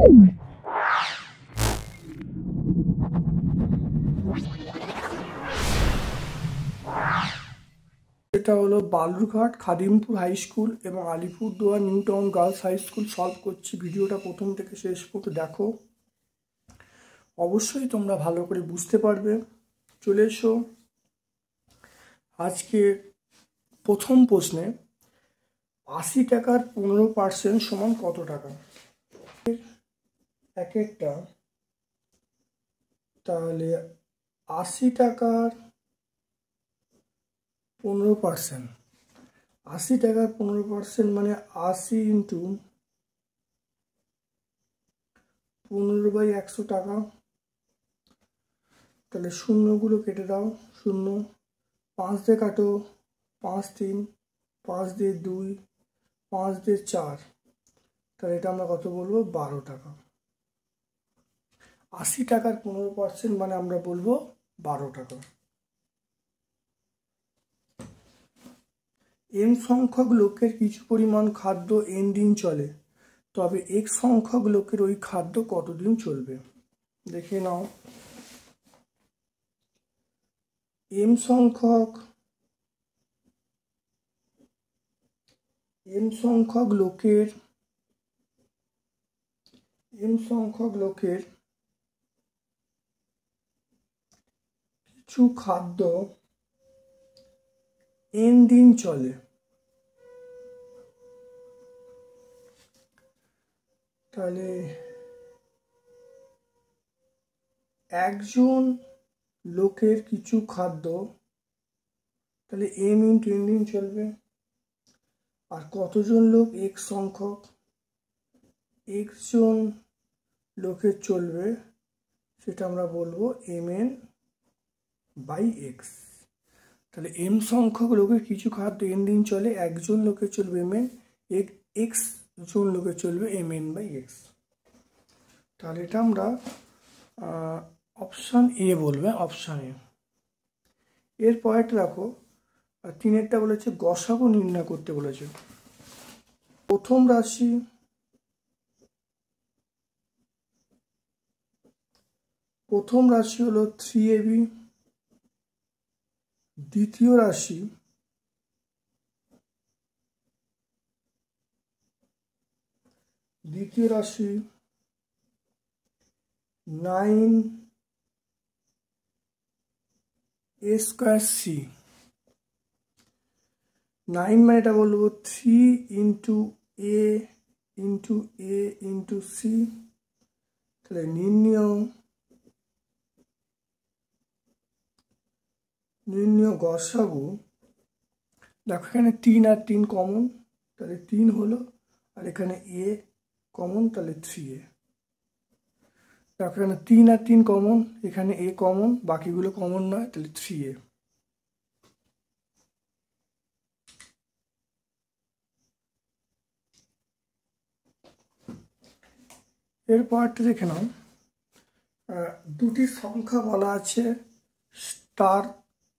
এটা হলো Balurghat Khadimpur High School এবং Alipurduar New Town Girls High School solve করছি। ভিডিওটা প্রথম থেকে শেষ পর্যন্ত দেখো, অবশ্যই তোমরা ভালো করে বুঝতে পারবে। চলে এসো আজকে প্রথম প্রশ্নে। 80 টাকার 15% সমান কত টাকা? এক একটা, তাহলে 80 টাকার 15%, 80 টাকার 15% মানে 80 ইন্টু 15/100 টাকা। তাহলে শূন্যগুলো কেটে দাও, শূন্য 5 দিয়ে কাটো, 5 3, 5 দিয়ে 2, 5 দিয়ে 4, তাহলে এটা আমরা কত বলবো? 12 টাকা। 80 টাকার 15% মানে আমরা বলবো 12 টাকা। n সংখ্যক লোকের কিছু পরিমাণ খাদ্য n দিন চলে, তবে x সংখ্যক লোকের ওই খাদ্য কতদিন চলবে? দেখে নাও। m সংখ্যক লোকের কিছু খাদ্য n দিন চলে, তাহলে একজন লোকের কিছু খাদ্য, তাহলে m ইন্টু n দিন চলবে। আর কতজন লোক? x সংখ্যক, x জন লোকের চলবে, সেটা আমরা বলবো mn/x। তাহলে m সংখ্যক লোকের কিছু খাদ্য n দিন চলে, একজন লোকের চলবে mn, x জন লোকের চলবে mn/x। তাহলে এটা আমরা অপশান এ বলবে, অপশান এ। এর পরেরটা দেখো, 3-এরটা বলেছে গসাগু নির্ণয় করতে বলেছে। প্রথম রাশি হলো 3ab, দ্বিতীয় রাশি 9a² c। 9 মানে এটা বলবো 3 into a into a into c। তাহলে নির্ণয় গসাগু। দেখো এখানে 3 আর 3 কমন, তাহলে 3 হলো, আর এখানে a কমন, তাহলে 3a। দেখো এখানে 3 আর 3 কমন, এখানে a কমন, বাকিগুলো কমন নয়, তাহলে 3a। এরপরটা দেখে নাও, দুটি সংখ্যা বলা আছে, তার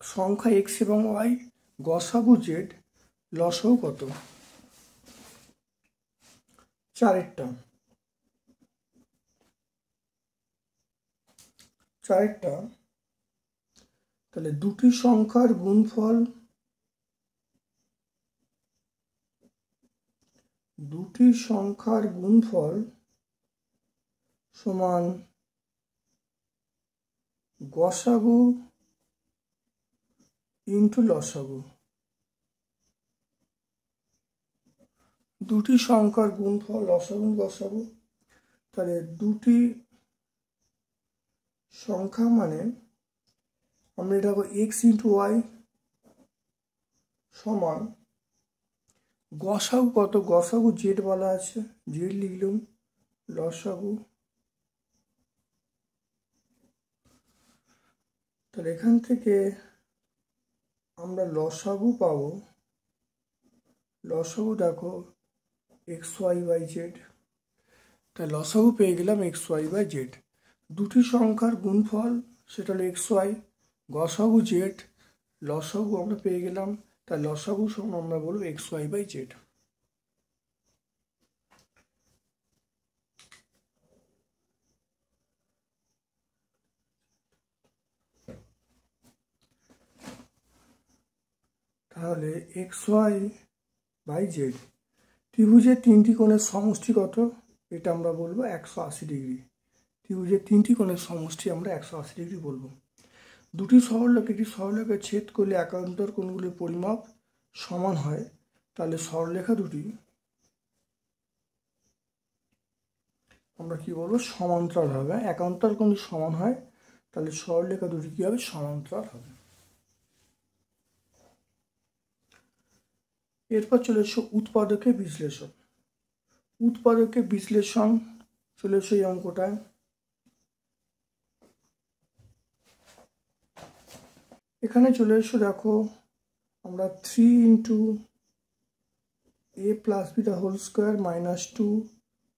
সংখ্যা x এবং y, গসাগু z, লসাগু কত? 4-এরটা, তাহলে দুটি সংখ্যার গুণফল সমান গসাগু ইন্টু লসাগু। দুটি সংখ্যার গুণফল লসাগু গসাগু, তাহলে দুটি সংখ্যা মানে আমরা এটা x ইন্টু ওয়াই সমান গসাগু কত? গসাগু জেড বলা আছে, জেড লিখলাম, লসাগু। তাহলে এখান থেকে আমরা লসাগু পাবো, লসাগু দেখো xy/z, তাই লসাগু পেয়ে গেলাম xy/z। দুটি সংখ্যার গুণফল সেটা হলো xy, গসাগু z, লসাগু আমরা পেয়ে গেলাম, তাই লসাগু সমান আমরা বলবো xy/z। তাহলে xy/z ত্রিভুজের তিনটি কোণের সমষ্টি কত? এটা আমরা বলবো 180 ডিগ্রি। ত্রিভুজের তিনটি কোণের সমষ্টি আমরা 180 ডিগ্রি বলবো। দুটি সরলরেখা একটি সরলরেখা ছেদ করলে একান্তর কোণগুলির পরিমাপ সমান হয়, তাহলে সরলরেখা দুটি আমরা কি বলবো? সমান্তরাল হবে। একান্তর কোণ সমান হয়, তাহলে সরলরেখা দুটি কি হবে? সমান্তরাল হবে। এরপর চলে এসো উৎপাদকের বিশ্লেষণ। উৎপাদকের বিশ্লেষণ চলে এসো এই অঙ্কটায়। এখানে চলে এসো, দেখো আমরা 3 × a + b whole square -2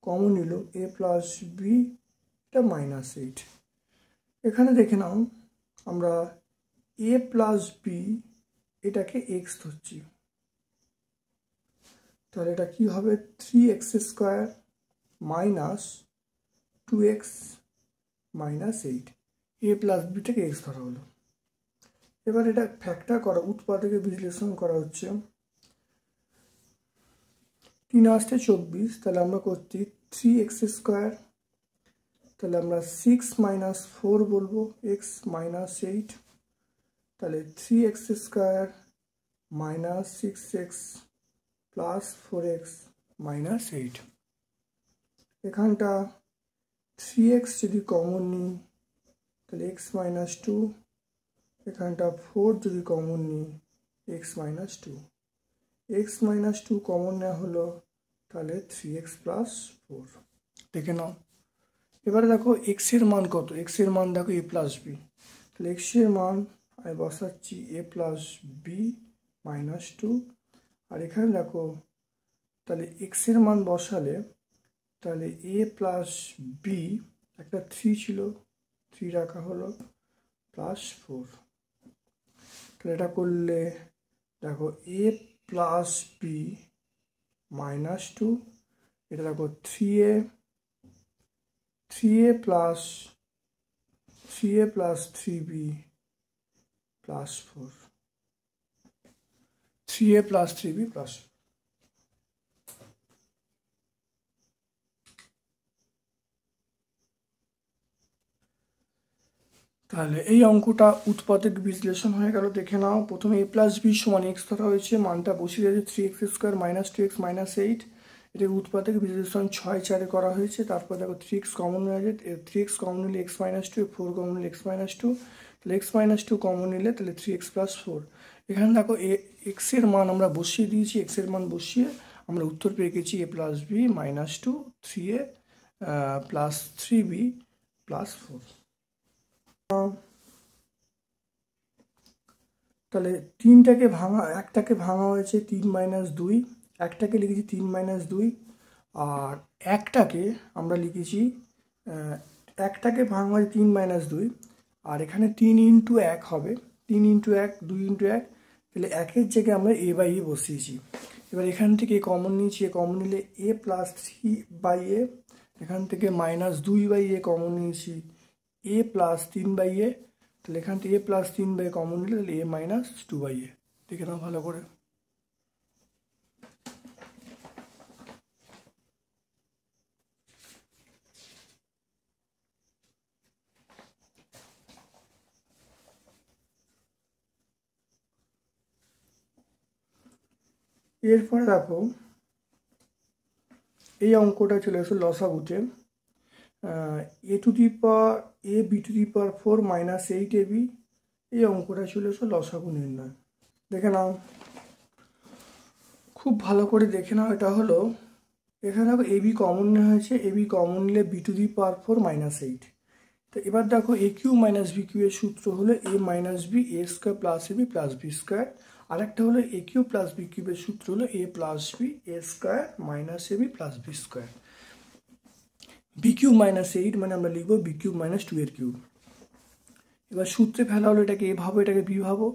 common নিল, a + b এটা -8। এখানে দেখে নাও আমরা a + b এটাকে x ধরছি, তাহলে এটা কি হবে? 3x² - 2x - 8। a + bটাকে x ধরা হলো। এবার এটা ফ্যাক্টর করা, উৎপাদকের বিশ্লেষণ করা হচ্ছে। 3 × 24, তাহলে আমরা করছি 3x², তাহলে আমরা 6 - 4 বলবো, x - 8, তাহলে 3x² - 6x + 4x - 8। এখানটা 3x যদি কমন নিই তাহলে x - 2, এখানটা 4 যদি কমন নিই x - 2, x - 2 কমন নেওয়া হলো, তাহলে 3x + 4। দেখে নাও। এবারে দেখো x এর মান কত? x এর মান দেখো a + b, তাহলে x এর মান আমি বসাচ্ছি a + b -2, আর এখানে দেখো তাহলে x এর মান বসালে তাহলে a + b একটা 3 ছিল, 3 রাখা হলো, +4। তাহলে এটা করলে দেখো a + b -2, এটা দেখো 3a + 3b +4, 3a + 3b +4। তাহলে এই অঙ্কটা উৎপাদক বিশ্লেষণ হয়ে গেল। দেখে নাও, প্রথমে a + b = x ধরা হয়েছে, মানটা বসিয়ে দিয়েছে 3x² - 2x - 8। এটা উৎপাদক বিশ্লেষণ 6/4 করা হয়েছে। তারপর দেখো 3x কমন নেওয়া যায়, 3x কমন নিলে x - 2, 4 কমন নিলে x - 2, তাহলে x - 2 কমন নিলে তাহলে 3x + 4। এখানে দেখো x এর মান আমরা বসিয়ে দিয়েছি, x এর মান বসিয়ে আমরা উত্তর পেয়ে গেছি a + b -2, 3a + 3b +4। তাহলে তিনটাকে ভাঙা, একটাকে ভাঙা হয়েছে 3 - 2, একটাকে লিখেছি 3 - 2, আর একটাকে আমরা লিখেছি একটাকে ভাঙা হয়েছে 3 - 2, আর এখানে 3 × 1 হবে, 3 × 1 2 × 1, তাহলে 1-এর জায়গায় আমরা a/a বসিয়েছি। এবার এখান থেকে কমন নিয়েছি, কমন নিলে a + 3/a, এখান থেকে -2/a কমন নিয়েছি, a + 3/a, তাহলে এখান থেকে a + 3/a কমন নিলে তাহলে a - 2/a। দেখে নাও ভালো করে। এরপরে দেখো এই অঙ্কটা চলে এসো লসাগুতে। a⁴ - 8ab, এই অঙ্কটা চলে এসো লসাগু নির্ণয়। দেখে নাও, খুব ভালো করে দেখে নাও। এটা হলো, এখানে দেখো ab কমন নেওয়া হয়েছে, ab কমন নিলে b⁴ - 8। তো এবার দেখো aq - bq এর সূত্র হলো a - b a² + ab + b², আরেকটা হলো aq + bq এর সূত্র হলো a + b a² - ab + b²। bq - 8 মানে আমরা লিখবো bq - 2 এর কিউব। এবার সূত্রে ফেলা হলো, এটাকে a ভাবো, এটাকে b ভাবো,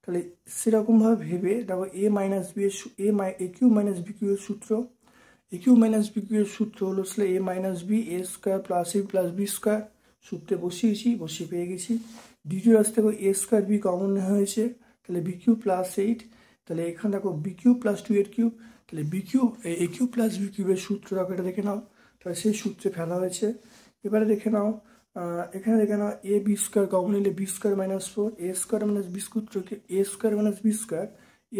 তাহলে সেরকমভাবে ভেবে দেখো a - b এর aq - bq এর সূত্র, aq - bq এর সূত্র হলো a - b a² + ab + b²। সূত্রে বসিয়ে পেয়ে গেছি। দ্বিতীয় রাস্তা থেকে a² b কমন নেওয়া হয়েছে, তাহলে bq + 8, তাহলে এখানে দেখো বি কিউব প্লাস 2 এর কিউব, তাহলে বি কিউব এ কিউব প্লাস বি কিউবের সূত্র দেখো, এটা দেখে নাও, তাহলে সেই সূত্রে ফেলা হয়েছে। এবারে দেখে নাও, এখানে দেখে নাও এ বি স্কোয়ার কমন নিলে B square minus 4, A square minus B সূত্রকে A square minus B square,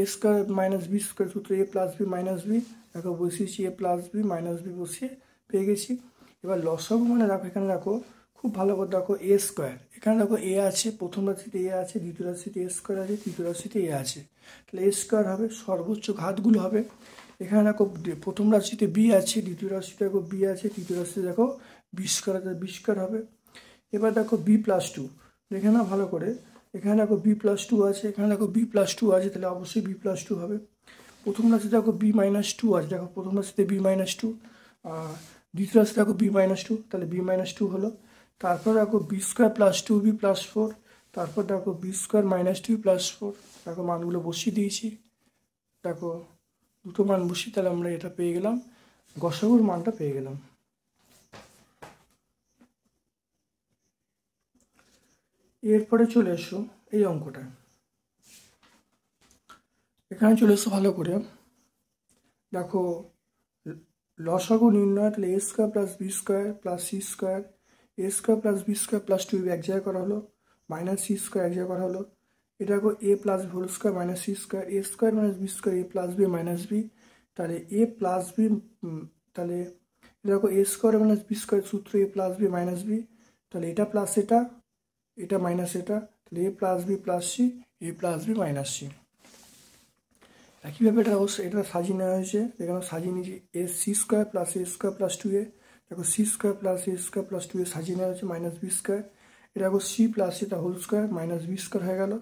A square minus B square সূত্র A plus B minus B, দেখো বসিয়েছি এ প্লাস বি মাইনাস বি বসিয়ে পেয়ে গেছি। এবার লসাগু মানে দেখো এখানে দেখো খুব ভালো করে দেখো এ স্কোয়ার, এখানে দেখো এ আছে, প্রথম রাশিতে এ আছে, দ্বিতীয় রাশিতে এ স্কোয়ার আছে, তৃতীয় রাশিতে এ আছে, তাহলে এ স্কোয়ার হবে, সর্বোচ্চ ঘাতগুলো হবে। এখানে দেখো প্রথম রাশিতে বি আছে, দ্বিতীয় রাশিতে দেখো বি আছে, তৃতীয় রাশিতে দেখো বি স্কোয়ার আছে, বি স্কোয়ার হবে। এবার দেখো বি প্লাস 2, দেখে না ভালো করে, এখানে দেখো বি প্লাস 2 আছে, এখানে দেখো বি প্লাস 2 আছে, তাহলে অবশ্যই বি প্লাস 2 হবে। প্রথম রাশিতে দেখো বি মাইনাস 2 আছে, দেখো প্রথম রাশিতে বি মাইনাস 2, আর দ্বিতীয় রাশিতে দেখো বি মাইনাস 2, তাহলে বি মাইনাস 2 হলো। তারপর দেখো বি স্কোয়ার প্লাস 2বি প্লাস 4, তারপর দেখো বি স্কোয়ার মাইনাস 2 প্লাস 4, দেখো মানগুলো বসিয়ে দিয়েছি, দেখো দুটো মান বসিয়ে, তাহলে আমরা এটা পেয়ে গেলাম, গসাগুর মানটা পেয়ে গেলাম। এরপরে চলে এসো এই অঙ্কটা, এখানে চলে এসো ভালো করে দেখো, লসাগু নির্ণয়, তাহলে A square plus B square plus C square, A square plus B square plus 2 এক জায়গায় করা হলো, মাইনাস সি স্কোয়ার এক জায়গায় করা হলো। এটা দেখো A plus whole square minus C square, A square minus B square A plus B minus B, তাহলে এ প্লাস বি, তাহলে দেখো এ স্কোয়ার মাইনাস বি স্কোয়ার সূত্র A plus B minus B, তাহলে এটা প্লাস এটা, এটা মাইনাস এটা, তাহলে A plus B plus C, A plus B minus C. একইভাবে এটা অবশ্যই এটা সাজিয়ে নেওয়া হয়েছে, এখানে সাজিয়ে নিয়েছি a c square plus A square plus 2a, দেখো সি স্কোয়ার প্লাস এ স্কোয়ার প্লাস 2a সাজিয়ে নেওয়া হয়েছে মাইনাস বি স্কোয়ার, এটা দেখো সি প্লাস এটা whole square minus B square হয়ে গেল।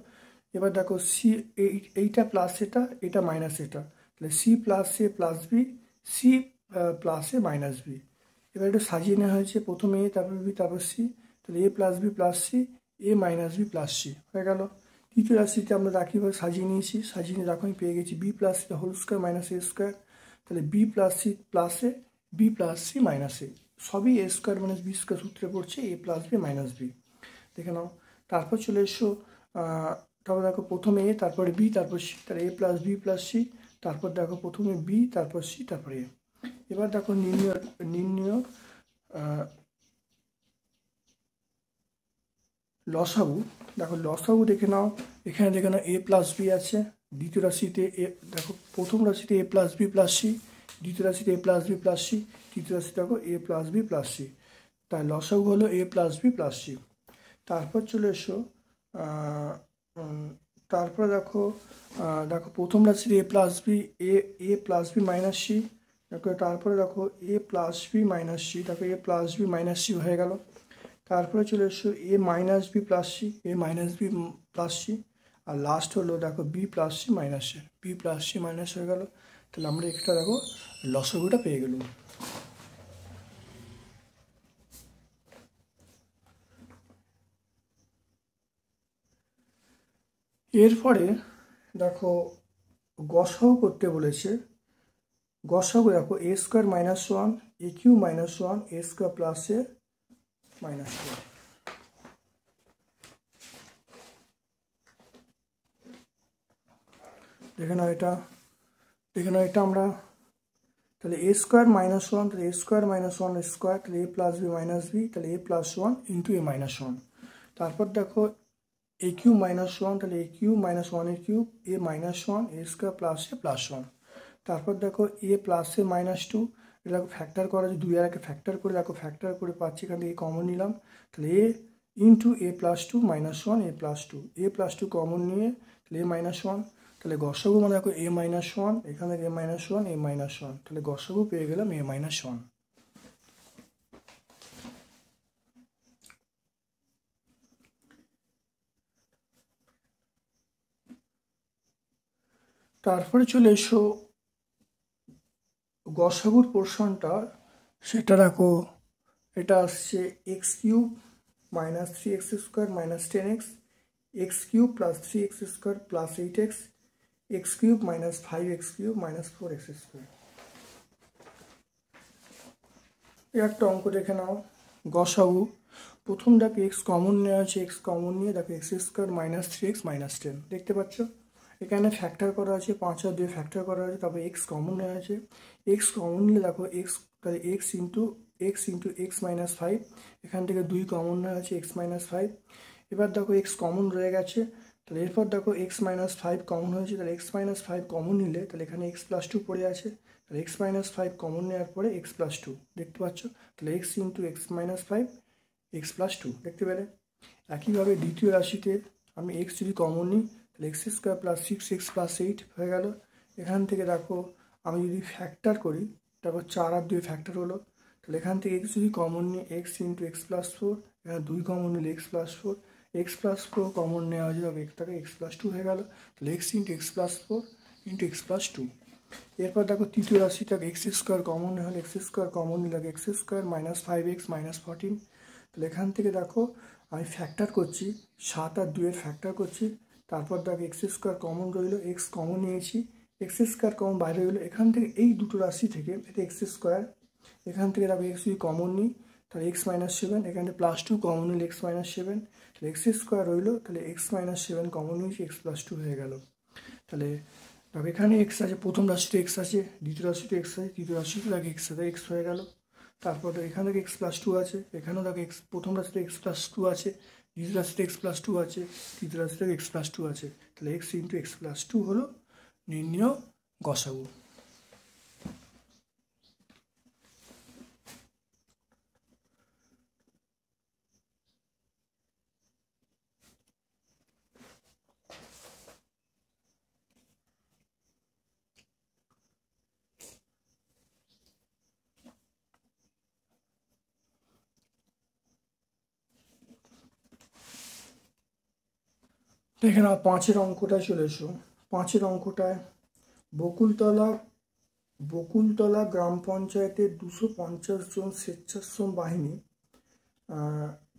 এবার দেখো সি এইটা প্লাস এটা, এটা মাইনাস এটা, তাহলে সি প্লাস এ প্লাস বি, সি প্লাস এ মাইনাস বি। এবার এটা সাজিয়ে নেওয়া হয়েছে, প্রথমে এ তারপর বি তারপর সি, তাহলে A plus B plus C, a minus B plus C হয়ে গেল। তৃতীয় রাশিতে আমরা একইভাবে সাজিয়ে নিয়েছি, সাজিয়ে নিয়ে দেখো আমি পেয়ে গেছি B plus C whole square minus এ স্কোয়ার, তাহলে B plus C plus A, B plus C minus A, সবই A square minus B square সূত্রে পড়ছে A plus B minus B, দেখে নাও। তারপর চলে এসো, তারপর দেখো প্রথমে এ তারপরে বি তারপর সি, তাহলে A plus B plus C, তারপর দেখো প্রথমে বি তারপর সি তারপরে এ। এবার দেখো নির্ণয় লসাগু, দেখো লসাগু দেখে নাও, এখানে দেখে নাও এ প্লাস বি আছে, দ্বিতীয় রাশিতে এ, দেখো প্রথম রাশিতে এ প্লাস বি প্লাস সি, দ্বিতীয় রাশিতে এ প্লাস বি প্লাস সি, তৃতীয় রাশিতে দেখো A plus B plus C, তাই লসাগু হলো এ প্লাস বি প্লাস সি। তারপর চলে এসো, তারপরে দেখো, দেখো প্রথম রাশিতে এ প্লাস বি, এ প্লাস বি মাইনাস সি, দেখো তারপরে দেখো A plus B minus C, দেখো A plus B minus C হয়ে গেল। তারপরে চলে এসো এ minus B plus C, a minus B plus c, আর লাস্ট হলো দেখো b plus C minus c, b plus C minus হয়ে গেল। তাহলে আমরা একটা দেখো লসাগুটা পেয়ে গেলাম। এরপরে দেখো গসাগু করতে বলেছে, গসাগু দেখো এ স্কোয়ার মাইনাস 1 এ কিউ মাইনাস 1 এ স্কোয়ার প্লাস এ মাইনাস 1, দেখে নাও এটা, দেখে নাও এটা আমরা, তাহলে এ স্কোয়ার মাইনাস 1, তাহলে এ স্কোয়ার মাইনাস 1 স্কোয়ার, তাহলে A plus B minus B, তাহলে A plus 1 into A minus 1। তারপর দেখো এ কিউ মাইনাস 1, তাহলে এ কিউ মাইনাস 1 এর কিউব, এ মাইনাস 1 এ স্কোয়ার প্লাস এ প্লাস 1। তারপর দেখো এ প্লাস এ মাইনাস 2, এটা দেখো ফ্যাক্টর করা আছে, 2 আর একে ফ্যাক্টর করে দেখো ফ্যাক্টর করে পাচ্ছি, এখান থেকে কমন নিলাম, তাহলে এ ইন্টু এ প্লাস 2 মাইনাস 1 এ প্লাস 2, এ প্লাস 2 কমন নিয়ে তাহলে এ মাইনাস 1, তাহলে গসাগু মানে দেখো এ মাইনাস 1, এখানে এ মাইনাস 1 এ মাইনাস 1, তাহলে গসাগু পেয়ে গেলাম এ মাইনাস 1। তারপরে চলে এসো গসাগুর পোর্শনটা, সেটা দেখো এটা আসছে x cube minus 3x square minus 10x, x cube plus 3x square plus 8x, x cube minus 5x cube minus 4x square. একটা অঙ্ক দেখে নাও, গসাগু প্রথম দেখো এক্স কমন নেওয়া আছে, এক্স কমন নিয়ে দেখো x square minus 3x minus 10, দেখতে পাচ্ছ এখানে ফ্যাক্টর করা আছে, 5 আর 2 ফ্যাক্টর করা আছে, তারপরে এক্স কমন নেওয়া আছে। এক্স কমন নিলে দেখো এক্স, তাহলে এক্স ইন্টু এক্স মাইনাস 5, এখান থেকে 2 কমন নেওয়া আছে, এক্স মাইনাস 5। এবার দেখো এক্স কমন রয়ে গেছে, তাহলে এরপর দেখো এক্স মাইনাস 5 কমন হয়েছে, তাহলে এক্স মাইনাস 5 কমন নিলে তাহলে এখানে এক্স প্লাস 2 পড়ে আছে, তাহলে এক্স মাইনাস 5 কমন নেওয়ার পরে এক্স প্লাস 2 দেখতে পাচ্ছ, তাহলে x into x minus 5 x plus 2 দেখতে পেলে। একইভাবে দ্বিতীয় রাশিতে আমি এক্স যদি কমন নিই তাহলে x square plus 6x plus 8 হয়ে গেল। এখান থেকে দেখো আমি যদি ফ্যাক্টর করি, তারপর 4 আর 2 ফ্যাক্টর হলো, তাহলে এখান থেকে এক্স যদি কমন নিই এক্স ইন্টু এক্স প্লাস 4, এখানে 2 কমন নিলে x plus 4, x plus 4 common নেওয়া যাবে, এক্সটাকে এক্স প্লাস 2 হয়ে গেল, তাহলে x into x plus 4 into x plus 2। এরপর দেখো তৃতীয় রাশিটাকে এক্স স্কোয়ার কমন হলে এক্স স্কোয়ার কমন নিলে x square minus 5x minus 14, তাহলে এখান থেকে দেখো আমি ফ্যাক্টর করছি, 7 আর 2 ফ্যাক্টর করছি, তারপর দেখো এক্স স্কোয়ার কমন রইল, এক্স কমন নিয়েছি, এক্স স্কোয়ার কমন বাইরে রইলো, এখান থেকে এই দুটো রাশি থেকে এটা এক্স স্কোয়ার, এখান থেকে দেখো এক্স যদি কমন নিই তাহলে এক্স মাইনাস 7, এখানে প্লাস 2 কমন নিলে এক্স মাইনাস 7, তাহলে এক্স স্কোয়ার রইলো, তাহলে এক্স মাইনাস 7 কমন নিয়েছি, এক্স প্লাস 2 হয়ে গেল। তাহলে দেখো এখানে এক্স আছে, প্রথম রাশিতে এক্স আছে, দ্বিতীয় রাশিতে এক্স আছে, তৃতীয় রাশিতে দেখো এক্স আছে, এক্স হয়ে গেল। তারপর এখানে দেখো এক্স প্লাস 2 আছে, এখানেও দেখো এক্স, প্রথম রাশিতে এক্স প্লাস 2 আছে, দ্বিতীয় রাশিতে এক্স প্লাস 2 আছে, তৃতীয় রাশিতে এক্স প্লাস 2 আছে, তাহলে এক্স ইন্টু এক্স প্লাস 2 হলো নির্ণেয় গসাগু। দেখে নাও 5-এর অঙ্কটায় চলে এসো। 5-এর অঙ্কটায় বকুলতলা গ্রাম পঞ্চায়েতের 250 জন স্বেচ্ছাশ্রম বাহিনী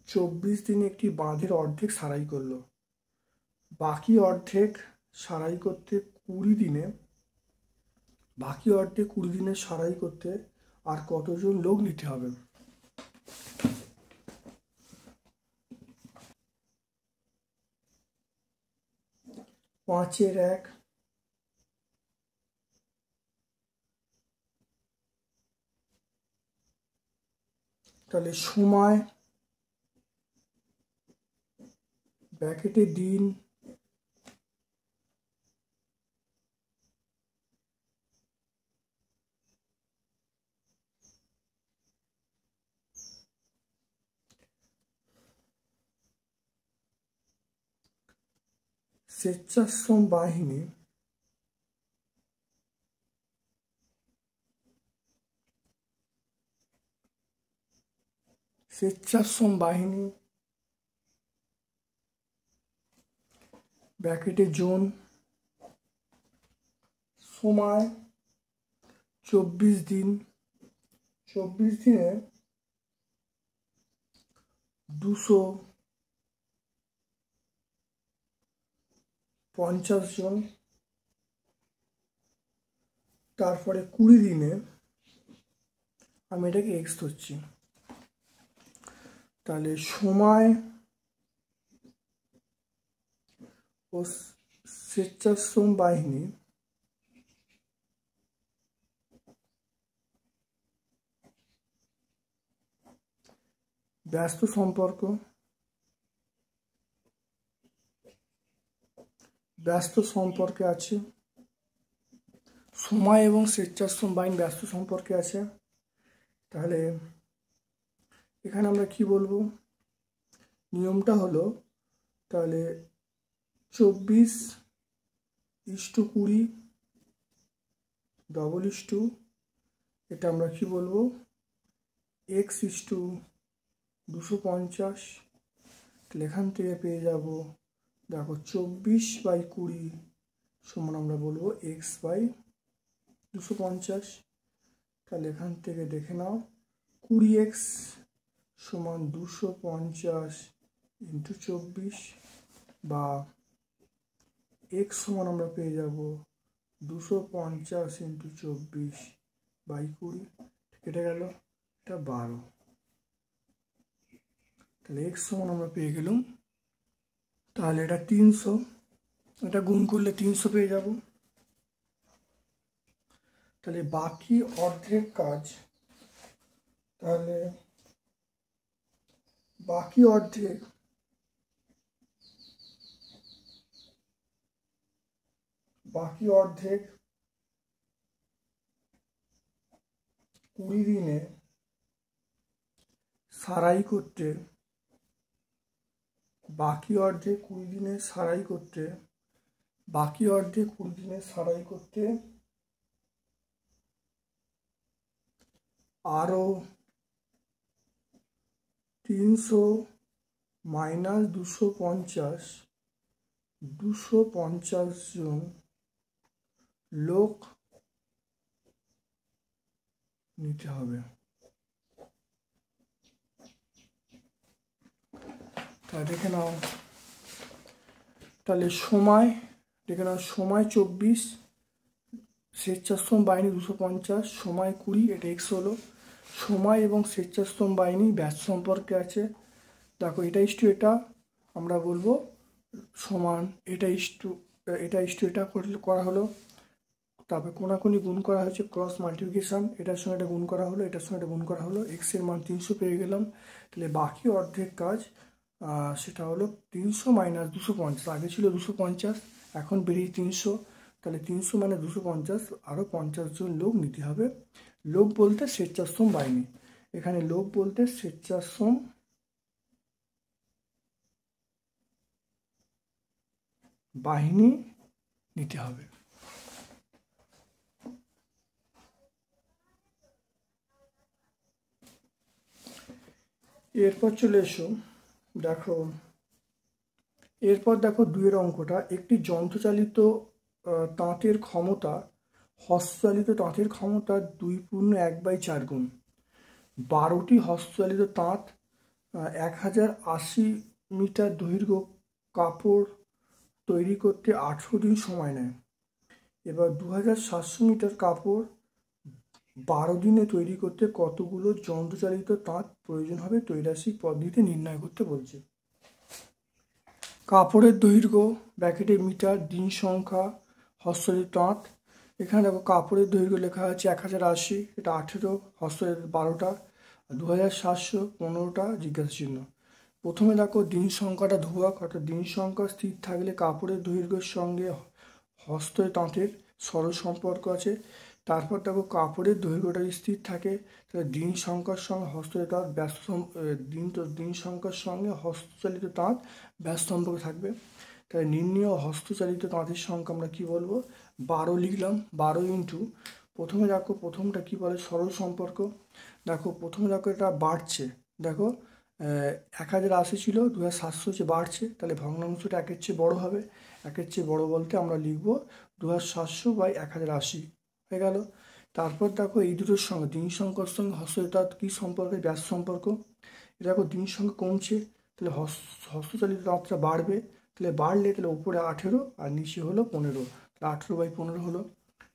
24 দিনে একটি বাঁধের অর্ধেক সারাই করলো, বাকি অর্ধেক সারাই করতে 20 দিনে সারাই করতে আর কতজন লোক নিতে হবে? 5-এর 1, তাহলে সময় ব্র্যাকেটে দিন, স্বেচ্ছাশ্রম বাহিনী ব্র্যাকেটে জন, সময় 24 দিন, 24 দিনে 250 জন, তারপরে 20 দিনে, আমি এটাকে এক্স ধরছি, তাহলে সময় ও স্বেচ্ছাশ্রম বাহিনী ব্যস্ত সম্পর্কে আছে, সময় এবং স্বেচ্ছাশ্রম বাহিনী ব্যস্ত সম্পর্কে আছে। তাহলে এখানে আমরা কি বলবো, নিয়মটা হলো তাহলে 24:20 ডবল ইস্টু, এটা আমরা কি বলবো, এক্স ইস্টু 250, তাহলে এখান থেকে পেয়ে যাব দেখো 24/20 সমান আমরা বলবো এক্স বাই 250, তাহলে এখান থেকে দেখে নাও 20x সমান 250 ইন্টু 24, বা x সমান আমরা পেয়ে যাব 250 ইন্টু 24/20, কেটে গেল, এটা 12, তাহলে x সমান আমরা পেয়ে গেলাম, তাহলে এটা 300, এটা গুণ করলে 300 পেয়ে যাব। তাহলে বাকি অর্ধেক কাজ, তাহলে বাকি অর্ধেক 20 দিনে সারাই করতে, বাকি অর্ধেক 20 দিনে সারাই করতে, আরো 300 মাইনাস 250 জন লোক নিতে হবে। তা দেখে নাও, তাহলে সময় দেখে নাও, সময় 24, স্বেচ্ছাশ্রম বাহিনী 250, সময় 20, এটা এক্স হলো। সময় এবং স্বেচ্ছাশ্রম বাহিনী ব্যাস সম্পর্কে আছে। দেখো এটা ইস্টু এটা আমরা বলবো সমান, এটা ইস্টু এটা করা হলো। তারপরে কোনাকুনি গুণ করা হয়েছে, ক্রস মাল্টিপ্লিকেশন, এটার সঙ্গে এটা গুণ করা হলো, এটার সঙ্গে এটা গুণ করা হলো, এক্স এর মান 300 পেয়ে গেলাম। তাহলে বাকি অর্ধেক কাজ সেটা হলো 300 মাইনাস 250, আগে ছিল 250, এখন বেরিয়ে 300। তাহলে 300 মানে 250, আরও 50 জন লোক নিতে হবে। লোক বলতে স্বেচ্ছাশ্রম বাহিনী, এখানে লোক বলতে স্বেচ্ছাশ্রম বাহিনী নিতে হবে। এরপর চলে এসো, দেখো এরপর দেখো 2 অঙ্কটা, একটি যন্ত্রচালিত তাঁতের ক্ষমতা, হস্তচালিত তাঁতের ক্ষমতা 2/1/4 গুণ। 12টি হস্তচালিত তাঁত 1080 মিটার দৈর্ঘ্য কাপড় তৈরি করতে 18 দিন সময় নেয়। এবার 2700 মিটার কাপড় 12 দিনে তৈরি করতে কতগুলো যন্ত্রচালিত তাঁত প্রয়োজন হবে ত্রৈরাশিক পদ্ধতিতে নির্ণয় করতে বলছে। কাপড়ের দৈর্ঘ্য ব্র্যাকেটে মিটার, দিন সংখ্যা, হস্তচালিত তাঁত। এখানে দেখো কাপড়ের দৈর্ঘ্য লেখা আছে 1080, এটা 18, হস্তচালিত 12টা, 2700 15টা, জিজ্ঞাসা চিহ্ন। প্রথমে দেখো দিন সংখ্যাটা ধ্রুবক, অর্থাৎ দিন সংখ্যা স্থির থাকলে কাপড়ের দৈর্ঘ্যের সঙ্গে হস্ত তাঁতের সরল সম্পর্ক আছে। তারপর দেখো কাপড়ের দৈর্ঘ্যটা স্থির থাকে, তাহলে দিন সংখ্যার সঙ্গে হস্তচালিত তাঁত ব্যস্ত দিন সংখ্যার সঙ্গে হস্তচালিত তাঁত ব্যাস সম্পর্ক থাকবে। তাহলে নির্ণীয় হস্তচালিত তাঁতের সংখ্যা আমরা কি বলবো, 12 লিখলাম। 12 ইন্টু, প্রথমে দেখো প্রথমটা কি বলে সরল সম্পর্ক। দেখো প্রথমে দেখো এটা বাড়ছে, দেখো 1080 ছিল, 2700 হচ্ছে বাড়ছে, তাহলে ভগ্নাংশটা 1-এর চেয়ে বড় হবে। 1-এর চেয়ে বড় বলতে আমরা লিখব 2700/1080 হয়ে গেল। তারপর দেখো এই দুটোর সঙ্গে দিন সংখ্যার সঙ্গে হস্তচালিত কী সম্পর্ক, ব্যাস সম্পর্ক। দেখো দিন সংখ্যা কমছে, তাহলে হস্তচালিত তাঁতটা বাড়বে, তাহলে বাড়লে তাহলে উপরে 18 আর নিচে হলো 15, তাহলে 18/15 হলো।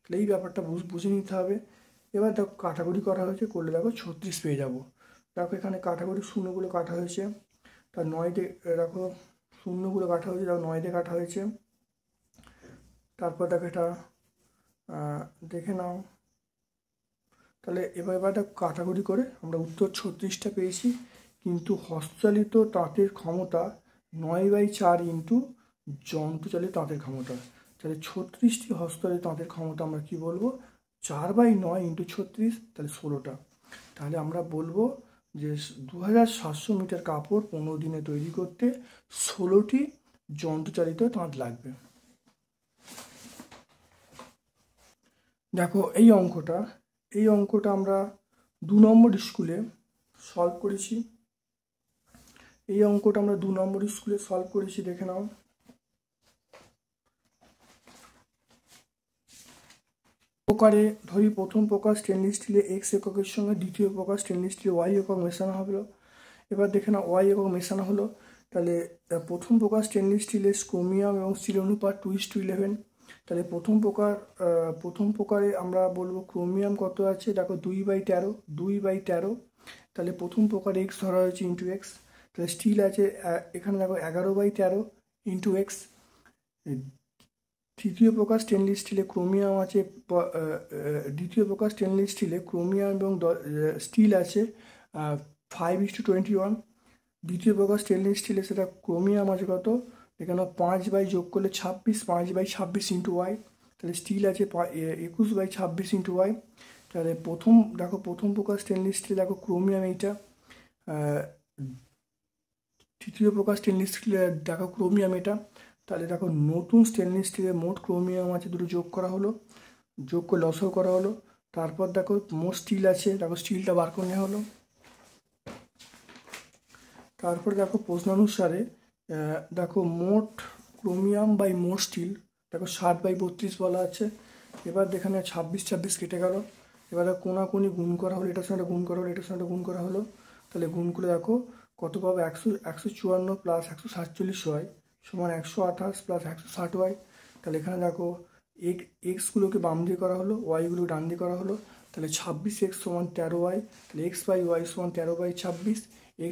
তাহলে এই ব্যাপারটা বুঝে নিতে হবে। এবার দেখো কাটাকুটি করা হয়েছে, করলে দেখো 36 পেয়ে যাবো। দেখো এখানে কাটাকুটি শূন্যগুলো কাটা হয়েছে, তার 9 দিয়ে দেখো শূন্যগুলো কাটা হয়েছে, দেখো 9 দিয়ে কাটা হয়েছে। তারপর দেখো এটা দেখে নাও, তাহলে এবার দেখো কাটাকুটি করে আমরা উত্তর 36টা পেয়েছি। কিন্তু হস্তচালিত তাঁতের ক্ষমতা 9/4 ইন্টু যন্ত্রচালিত তাঁতের ক্ষমতা, তাহলে 36টি হস্তচালিত তাঁতের ক্ষমতা আমরা কি বলবো, 4/9 ইন্টু 36, তাহলে 16টা। তাহলে আমরা বলবো যে 2700 মিটার কাপড় 15 দিনে তৈরি করতে 16টি যন্ত্রচালিত তাঁত লাগবে। দেখো এই অঙ্কটা আমরা 2 নম্বর স্কুলে সলভ করেছি। এই অঙ্কটা আমরা 2 নম্বর স্কুলে সলভ করেছি, দেখে নাও। প্রকারে ধরি প্রথম প্রকার স্টেনলেস স্টিলে এক্স এককের সঙ্গে দ্বিতীয় প্রকার স্টেনলেস স্টিলে ওয়াই একক মেশানো হলো। এবার দেখে নাও ওয়াই একক মেশানো হলো, তাহলে প্রথম প্রকার স্টেনলেস স্টিলের ক্রোমিয়াম এবং স্টিল অনুপাত 2:11। তাহলে প্রথম প্রকারে আমরা বলবো ক্রোমিয়াম কত আছে, দেখো 2/13, তাহলে প্রথম প্রকার এক্স ধরা হয়েছে ইন্টু এক্স। তাহলে স্টিল আছে এখানে দেখো 11/13 ইন্টু এক্স। তৃতীয় প্রকার স্টেনলেস স্টিলে ক্রোমিয়াম আছে, দ্বিতীয় প্রকার স্টেনলেস স্টিলে ক্রোমিয়াম এবং স্টিল আছে 5:21। দ্বিতীয় প্রকার স্টেনলেস স্টিলে সেটা ক্রোমিয়াম আছে কত, এখানে 5 যোগ করলে 26, 5/26 ইন্টু ওয়াই, তাহলে স্টিল আছে 21/26 ইন্টু ওয়াই। তাহলে প্রথম প্রকার স্টেনলেস স্টিল দেখো ক্রোমিয়াম এইটা, তৃতীয় প্রকার স্টেনলেস স্টিলে দেখো ক্রোমিয়াম এটা। তাহলে দেখো নতুন স্টেনলেস স্টিলে মোট ক্রোমিয়াম আছে দুটো যোগ করা হলো, যোগ করে লসও করা হলো। তারপর দেখো মোট স্টিল আছে, দেখো স্টিলটা বার করে নেওয়া হলো। তারপর দেখো প্রশ্নানুসারে দেখো মোট ক্রোমিয়াম বাই মোট স্টিল দেখো 60/32 বলা আছে। এবার এখানে 26 কেটে গেল। এবার কোনাকুনি গুণ করা হলো, এটার সঙ্গে গুণ করা হলো, এটার সঙ্গে গুণ করা হলো। তাহলে গুণ করে দেখো কত পাবো, 154 প্লাস 147 ওয়াই সমান 128 প্লাস 160 ওয়াই। তাহলে এখানে দেখো এক্সগুলোকে বাম দিয়ে করা হলো, ওয়াইগুলো ডান দিয়ে করা হলো। তাহলে 26x সমান 13 ওয়াই, তাহলে x/y সমান 13/26,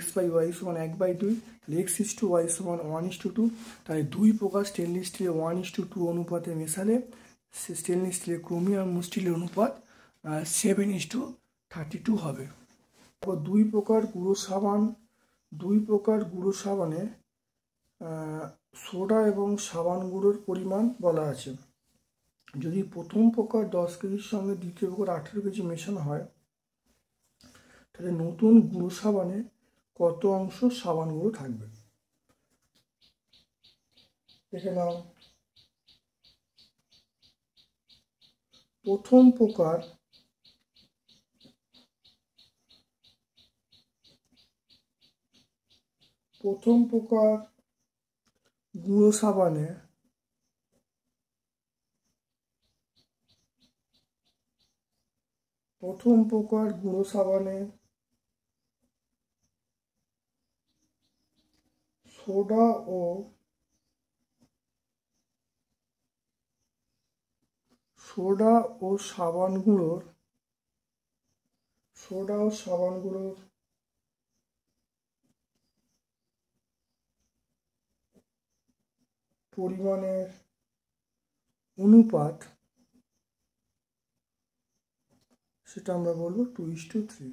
x/y সমান 1/2, তাহলে x/y সমান 1:2। তাহলে দুই প্রকার স্টেনলেস স্টিলে 1:2 অনুপাতে মেশালে স্টেনলেস স্টিলের ক্রোমিয়াম স্টিলের অনুপাত 7:32 হবে। দুই প্রকার গুঁড়ো সাবানে সোডা এবং সাবান গুঁড়োর পরিমাণ বলা আছে। যদি প্রথম প্রকার 10 কেজির সঙ্গে দ্বিতীয় প্রকার 18 কেজি মেশানো হয়, তাহলে নতুন গুঁড়ো সাবানে কত অংশ সাবান গুঁড়ো থাকবে দেখে নাও। প্রথম প্রকার গুঁড়ো সাবানে সোডা ও সাবান গুঁড়োর পরিমাণের অনুপাত, সেটা আমরা বলবো 2:3।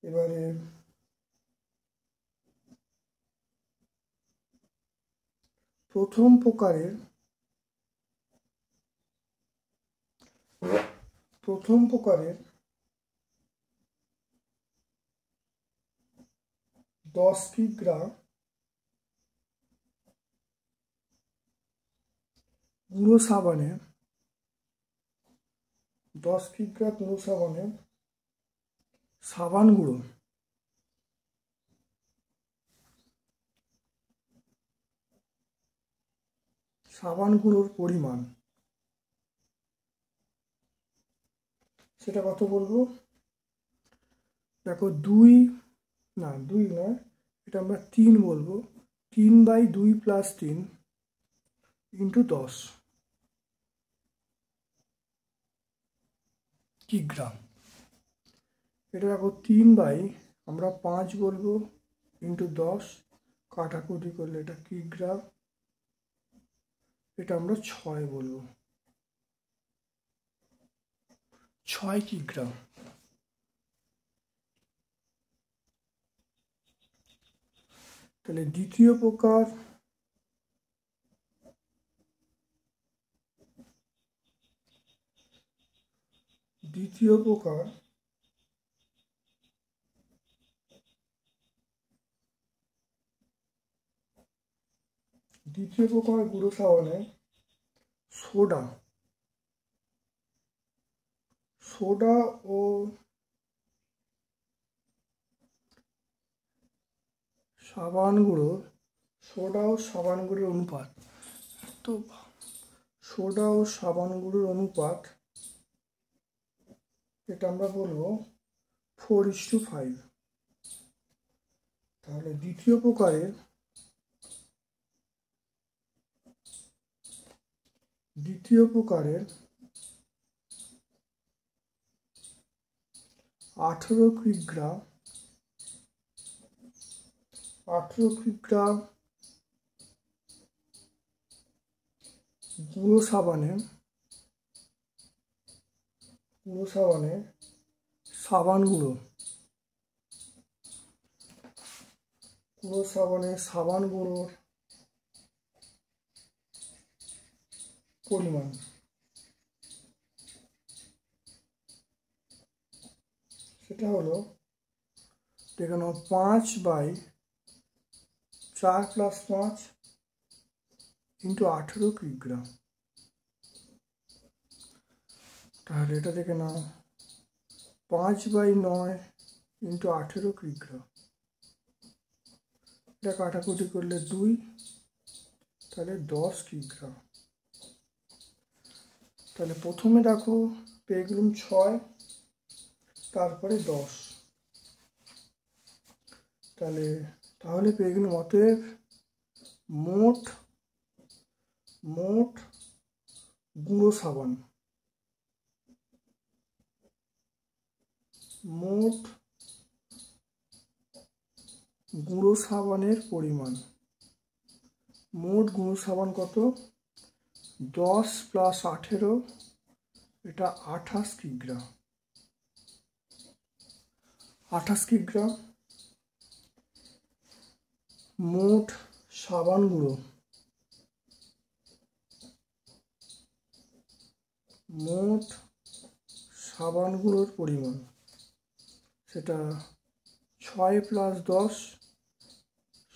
এবারে প্রথম প্রকারের 10 কিগ্রা গুঁড়ো সাবানে সাবান গুঁড়োর পরিমাণ, সেটা কত বলবো দেখো, 2 নয়, এটা আমরা 3 বলবো, 3/2 + 3 × 10 কিগ্রাম। এটা দেখো 3 আমরা 5 বলবো × 10, কাটাকুটি করলে এটা কিগ্রাম, এটা আমরা 6 বলবো, 6 কিগ্রাম। তাহলে দ্বিতীয় প্রকার গুঁড়ো সাবানে সোডা ও সাবান গুঁড়োর অনুপাত, তো সোডা ও সাবান গুঁড়োর অনুপাত এটা আমরা বলবো 4:5। তাহলে দ্বিতীয় প্রকারের 18 কিগ্রা গুঁড়ো সাবানে সাবান গুঁড়ো সাবান গুঁড়োর পরিমাণ সেটা হলো দেখে নাও 5/4+5 ইন্টু 18 কিগ্রা। তাহলে এটা দেখে নাও 5/9 ইন্টু 18 কিগ্রা। এটা কাটাকুটি করলে 2, তাহলে 10 কিগ্রা। তাহলে প্রথমে দেখো পেয়ে গেলাম 6, তারপরে 10। তাহলে পেয়ে গেলাম অতএব মোট গুঁড়ো সাবান, গুঁড়ো সাবানের পরিমাণ। মোট গুঁড়ো সাবান কত? 10 + 18, এটা 28 কিগ্রা। 28 কিগ্রা। মোট সাবান গুঁড়োর পরিমাণ সেটা 6 + 10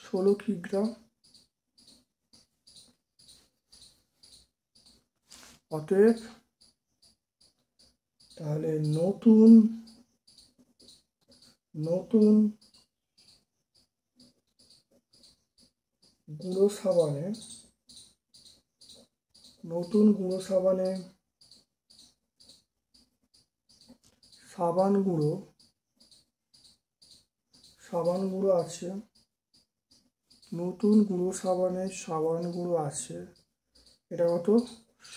16 কিগ্রা। অতএব তাহলে নতুন গুঁড়ো সাবানে সাবান গুঁড়ো আছে, নতুন গুঁড়ো সাবানে সাবান গুঁড়ো আছে। এটা কত?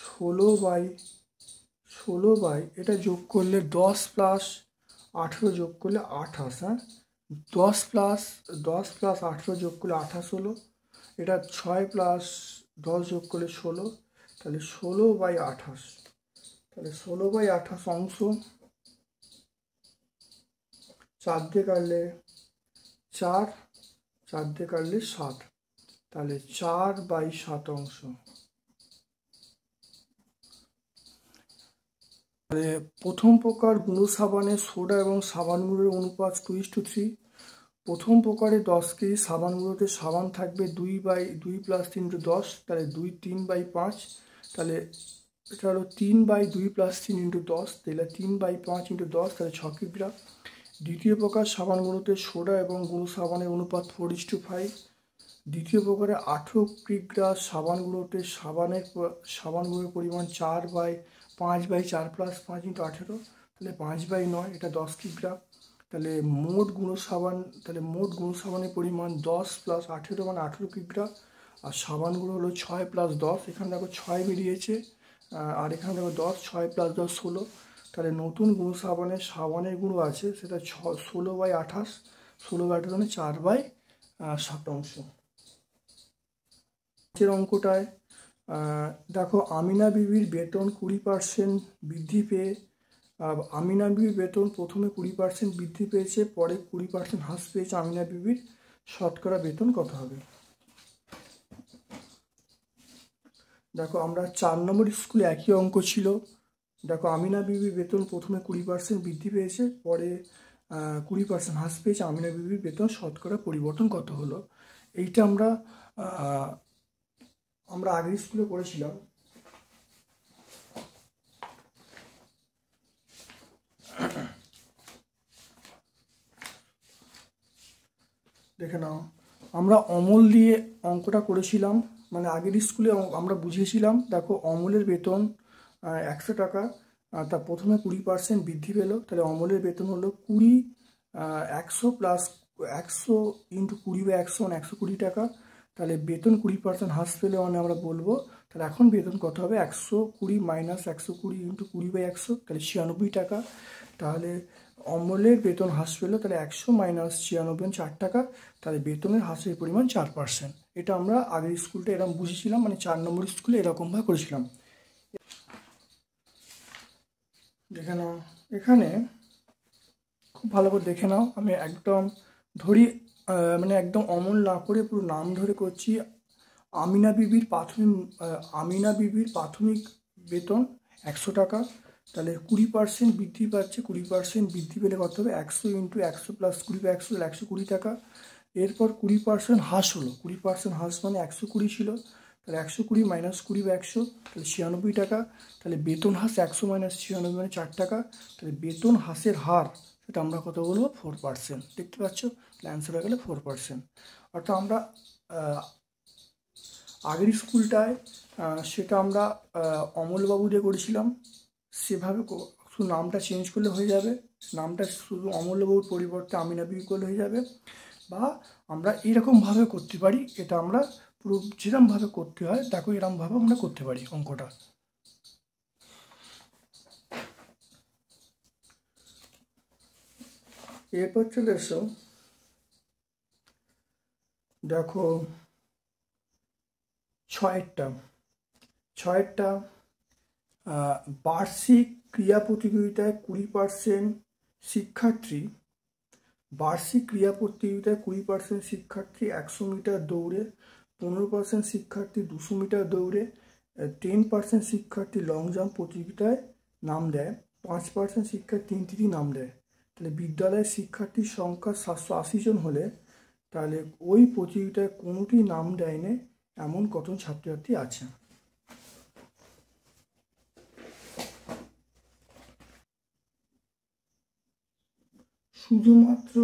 16 এটা যোগ করলে 10 + 18 যোগ করলে 28। হ্যাঁ, 10 + 18 যোগ করলে 28 হলো। এটা 6 + 10 যোগ করলে 16, তাহলে 16/28। তাহলে 16/28 অংশ 4 দিয়ে কাটলে 4, 4 দিয়ে কাটলে 7, তাহলে 4/7 অংশ। তাহলে প্রথম প্রকার গুঁড়ো সাবানে সোডা এবং সাবান গুঁড়োর অনুপাত 2:3। প্রথম প্রকারে 10 কেজি সাবান গুঁড়োতে সাবান থাকবে 2/2 + 3 × 10, তাহলে 3/5। তাহলে এটা হলো 3/2 + 3 × 10, তাহলে 3/5 × 10, তাহলে 6 কিগ্রা। দ্বিতীয় প্রকার সাবান গুঁড়োতে সোডা এবং গুঁড়ো সাবানের অনুপাত 4:5। দ্বিতীয় প্রকারে 18 কিগ্রা সাবান গুঁড়োতে সাবান গুঁড়োর পরিমাণ 5/4 + 5 × 18, তাহলে 5/9, এটা 10 কিগ্রা। তাহলে মোট গুঁড়ো সাবানের পরিমাণ 10 + 18 মানে 18 কিগ্রা। আর সাবান গুঁড়ো হলো 6 + 10, এখানে দেখো 6 বেরিয়েছে, আর এখানে দেখো 10, 6 + 10 16। তাহলে নতুন গুঁড়ো সাবানের গুঁড়ো আছে সেটা 16/28, 16/28 মানে 4/7 অংশ। অঙ্কটায় দেখো আমিনা বিবির বেতন 20% বৃদ্ধি পেয়ে, আমিনা বিবির বেতন প্রথমে 20% বৃদ্ধি পেয়েছে, পরে 20% হ্রাস পেয়েছে। আমিনা বিবির শতকরা বেতন কত হবে? দেখো আমরা 4 নম্বর স্কুলে একই অঙ্ক ছিল। দেখো আমিনা বিবির বেতন প্রথমে 20% বৃদ্ধি পেয়েছে, পরে 20% হ্রাস পেয়েছে। আমিনা বিবির বেতন শতকরা পরিবর্তন কত হলো? এইটা আমরা আগের স্কুলে পড়েছিলাম। দেখে নাও, আমরা অমল দিয়ে অঙ্কটা করেছিলাম, মানে আগের স্কুলে আমরা বুঝিয়েছিলাম। দেখো অমলের বেতন 100 টাকা, তার প্রথমে 20% বৃদ্ধি পেল, তাহলে অমলের বেতন হলো 100 + 100 × 20/100 মানে 120 টাকা। তাহলে বেতন 20% হ্রাস পেলে মানে আমরা বলবো তাহলে এখন বেতন কত হবে? 120 - 120 × 20/100, তাহলে 96 টাকা। তাহলে অমলের বেতন হ্রাস পেলো, তাহলে 100 - 96 4 টাকা, তাহলে বেতনের হ্রাসের পরিমাণ 4%। এটা আমরা আগের স্কুলটা এরকম বুঝেছিলাম, মানে 4 নম্বর স্কুলে এরকমভাবে করেছিলাম। দেখে নাও এখানে, খুব ভালো করে দেখে নাও, আমি একদম ধরি মানে একদম অমল না করে পুরো নাম ধরে করছি। আমিনা বিবির প্রাথমিক বেতন 100 টাকা, তাহলে 20% বৃদ্ধি পাচ্ছে। 20% বৃদ্ধি পেলে কত হবে? 100 ইন্টু 100 প্লাস 20 100, 120 টাকা। এরপর 20% হ্রাস হলো, 20% হ্রাস মানে 120 ছিল, তাহলে 120 মাইনাস 20 বা 100, তাহলে 96 টাকা। তাহলে বেতন হ্রাস 100 মাইনাস 96 মানে 4 টাকা। তাহলে বেতন হ্রাসের হার সেটা আমরা কত বলবো? 4%। দেখতে পাচ্ছ, তাহলে অ্যান্সার হয়ে গেলে 4%। অর্থাৎ আমরা আগের স্কুলটায় সেটা আমরা অমলবাবু দিয়ে করেছিলাম, সেভাবে শুধু নামটা চেঞ্জ করলে হয়ে যাবে। নামটা শুধু অমলবাবুর পরিবর্তে আমিনা বিবি করলে হয়ে যাবে। বা আমরা এরকমভাবে করতে পারি, এটা আমরা পুরো যেরকমভাবে করতে হয় দেখো এরকমভাবে আমরা করতে পারি অঙ্কটা। এরপর চলে এসো, দেখো 6টা বার্ষিক ক্রীড়া প্রতিযোগিতায় 20% শিক্ষার্থী, বার্ষিক ক্রীড়া প্রতিযোগিতায় 20% শিক্ষার্থী 100 মিটার দৌড়ে, 15% শিক্ষার্থী 200 মিটার দৌড়ে, 10% শিক্ষার্থী লং জাম্প প্রতিযোগিতায় নাম দেয়, 5% শিক্ষার্থী 3টি নাম দেয়। তাহলে বিদ্যালয়ের শিক্ষার্থীর সংখ্যা 780 জন হলে তাহলে ওই প্রতিযোগিতায় কোনোটি নাম দেয়নি এমন কতজন ছাত্রছাত্রী আছে? শুধুমাত্র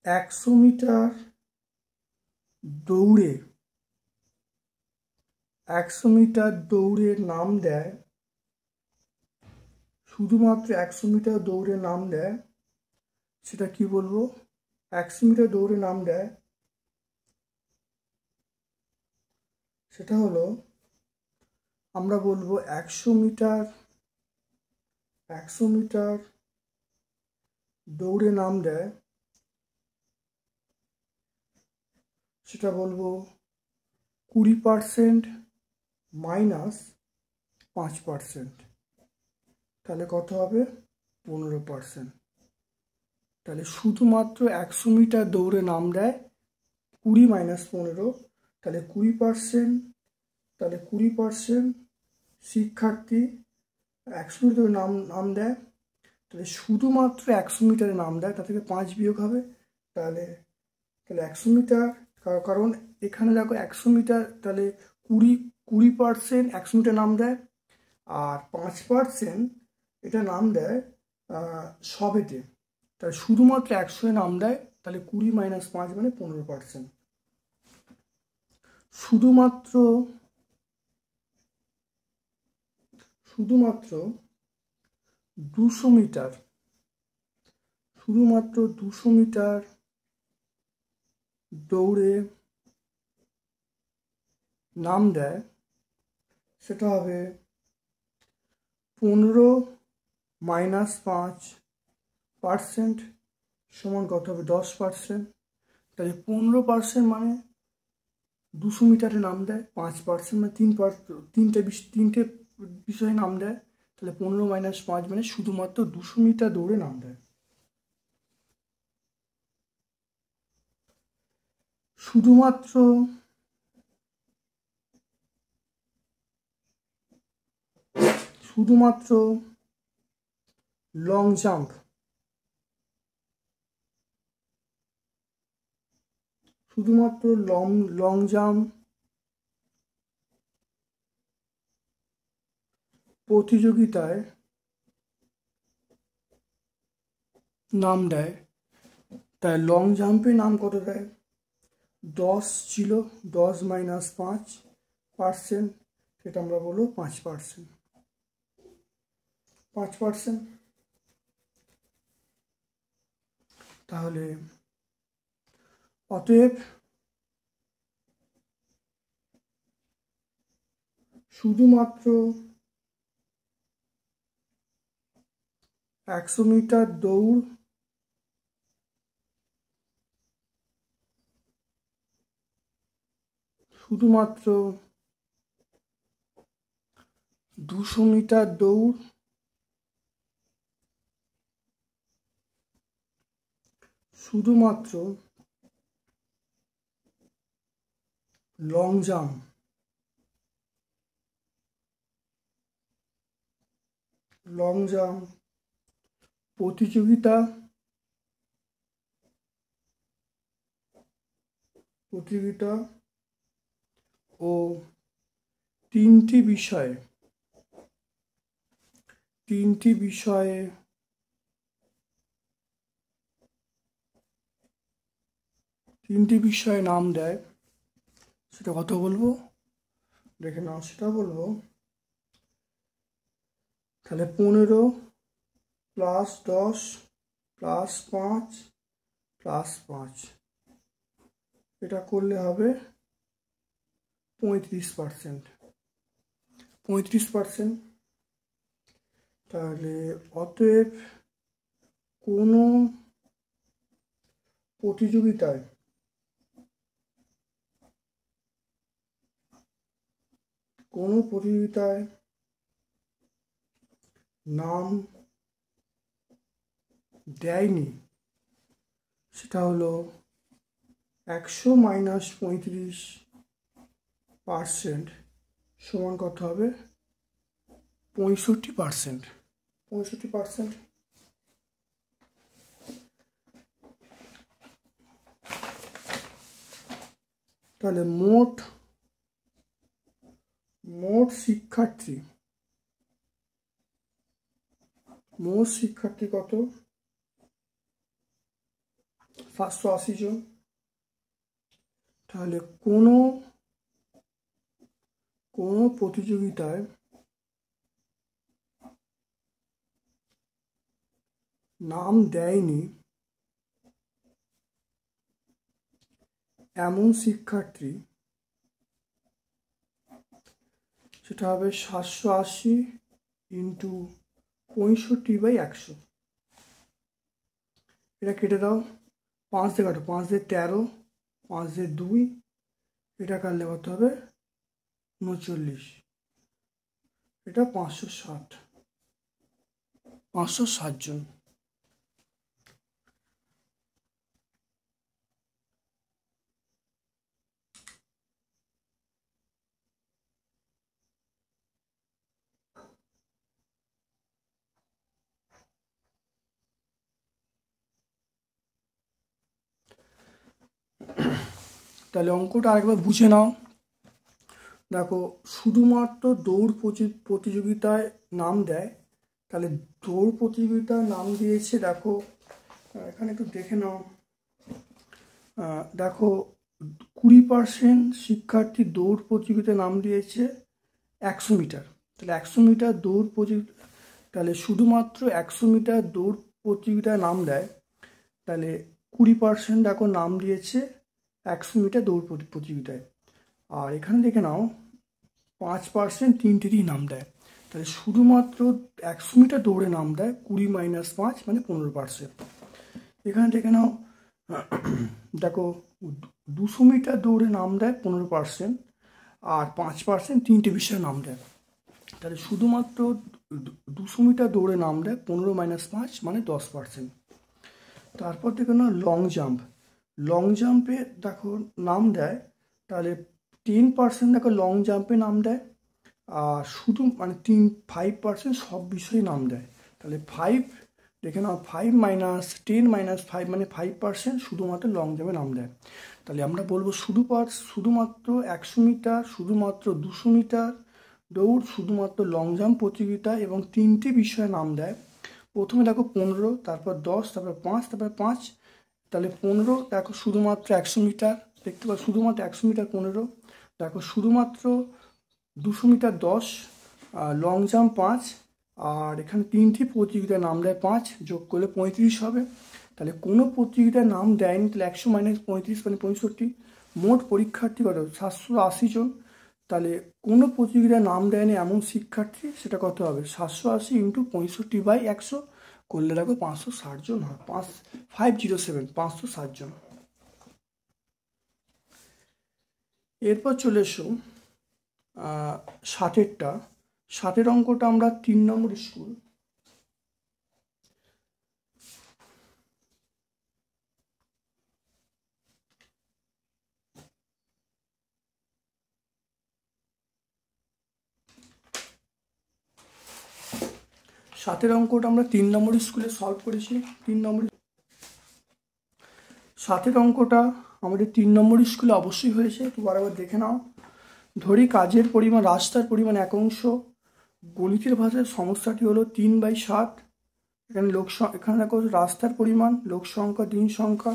100 মিটার দৌড়ে 100 মিটার দৌড়ে নাম দেয়, শুধুমাত্র 100 মিটার দৌড়ে নাম দেয়, সেটা কি বলবো? 100 মিটার দৌড়ে নাম দেয় সেটা হলো, আমরা বলবো 100 মিটার দৌড়ে নাম দেয়, সেটা বলবো 20% মাইনাস 5%, তাহলে কত হবে? 15%। তাহলে শুধুমাত্র 100 মিটার দৌড়ে নাম দেয় 20 মাইনাস 15, তাহলে 20%, তাহলে 20% শিক্ষার্থী 100 মিটার নাম দেয়, তাহলে শুধুমাত্র 100 মিটারে নাম দেয়, তা থেকে 5 বিয়োগ হবে। তাহলে 100 মিটার, কারণ এখানে দেখো 100 মিটার, তাহলে 20% 100 মিটার নাম দেয়, আর 5% এটা নাম দেয় সবেতে, তাহলে শুধুমাত্র 100 নাম দেয়, তাহলে 20 মাইনাস 5 মানে 15%। শুধুমাত্র 200 মিটার, শুধুমাত্র 200 মিটার দৌড়ে নাম দেয়, সেটা হবে 15 মাইনাস 5% সমান কত হবে? 10%। তাহলে 15% মানে 200 মিটারে নাম দেয়, 5% মানে তিনটে বিষয়ে নাম দেয়, তাহলে 15 মাইনাস 5 মানে শুধুমাত্র 200 মিটার দৌড়ে নাম দেয়। শুধুমাত্র লং জাম্প, শুধুমাত্র লং জাম্প প্রতিযোগিতায় নাম দেয়, তাই লং জাম্পে নাম কত দেয়? 10 ছিল, 10 মাইনাস 5%, সেটা আমরা বলবো 5%। তাহলে অতএব শুধুমাত্র 100 মিটার দৌড় শুধুমাত্র 200 মিটার দৌড়, শুধুমাত্র লং জাম্প, প্রতিযোগিতা ও তিনটি বিষয়ে নাম দেয়, সেটা কত বলবো দেখে নাও, সেটা বলবো তাহলে 15 + 10 + 5 + 5, এটা করলে হবে 35%। তাহলে অতএব কোনো প্রতিযোগিতায় নাম দেয়নি, সেটা হলো 100 - 35% সমান কত হবে 65%। তাহলে মোট শিক্ষার্থী কত 780 জন। তাহলে কোনো প্রতিযোগিতায় নাম দেয়নি এমন শিক্ষার্থী, সেটা হবে 780 × 65/100। এটা কেটে দাও, 5 দিয়ে কাটো, 5 দিয়ে 13, 5 দিয়ে 2, এটা কাটলে কত হবে 39, এটা 560 জন। তাহলে অঙ্কটা আরেকবার বুঝে নাও। দেখো, শুধুমাত্র দৌড় প্রতিযোগিতায় নাম দেয়, তাহলে দৌড় প্রতিযোগিতায় নাম দিয়েছে, দেখো এখানে একটু দেখে নাও, দেখো 20% শিক্ষার্থী দৌড় প্রতিযোগিতায় নাম দিয়েছে 100 মিটার। তাহলে 100 মিটার দৌড় প্রতিযোগিতা, তাহলে শুধুমাত্র 100 মিটার দৌড় প্রতিযোগিতায় নাম দেয়, তাহলে 20% দেখো নাম দিয়েছে 100 মিটার দৌড় প্রতিযোগিতায়। আর এখানে দেখে নাও 5% তিনটেরই নাম দেয়, তাহলে শুধুমাত্র 100 মিটার দৌড়ে নাম দেয় 20 - 5 মানে 15%। এখানে দেখে নাও, দেখো 200 মিটার দৌড়ে নাম দেয় 15%, আর 5% তিনটে বিষয়ে নাম দেয়, তাহলে শুধুমাত্র 200 মিটার দৌড়ে নাম দেয় 15 - 5 মানে 10%। তারপর দেখো না লং জাম্পে দেখো নাম দেয়, তাহলে 10% দেখো লং জাম্পে নাম দেয়, আর শুধু মানে 5% সব বিষয়ে নাম দেয়। তাহলে 5 দেখে নাও, 5 - 10 - 5 মানে 5% শুধুমাত্র লং জাম্পে নাম দেয়। তাহলে আমরা বলবো শুধুমাত্র 100 মিটার, শুধুমাত্র 200 মিটার দৌড়, শুধুমাত্র লং জাম্প প্রতিযোগিতা এবং তিনটি বিষয়ে নাম দেয়। প্রথমে দেখো 15, তারপর 10, তারপর 5, তারপর 5। তাহলে 15 দেখো শুধুমাত্র 100 মিটার, দেখতে পাচ্ছ শুধুমাত্র 100 মিটার 15, দেখো শুধুমাত্র 200 মিটার 10, লং জাম্প 5, আর এখানে তিনটি প্রতিযোগিতার নাম দেয় 5, যোগ করলে 35 হবে। তাহলে কোনো প্রতিযোগিতার নাম দেয়নি, তাহলে 100 - 35 মানে 65। মোট পরীক্ষার্থী কত 780 জন। তাহলে কোনো প্রতিযোগিতার নাম দেয়নি এমন শিক্ষার্থী, সেটা কত হবে 780 × 65/100 করলে দেখো 560 জন হয়, 507 560 জন। এরপর চলে এসো 7-এরটা। 7-এর অঙ্কটা আমরা 3 নম্বর স্কুল। সাতের অঙ্কটা আমরা 3 নম্বর স্কুলে সলভ করেছি। 3 নম্বর 7-এর অঙ্কটা আমাদের 3 নম্বর স্কুলে অবশ্যই হয়েছে, তো বারবার দেখে নাও। ধরি কাজের পরিমাণ রাস্তার পরিমাণ 1 অংশ। গণিতের ভাষায় সমস্যাটি হলো 3/7। এখানে এখানে দেখো রাস্তার পরিমাণ, লোক সংখ্যা, দিন সংখ্যা,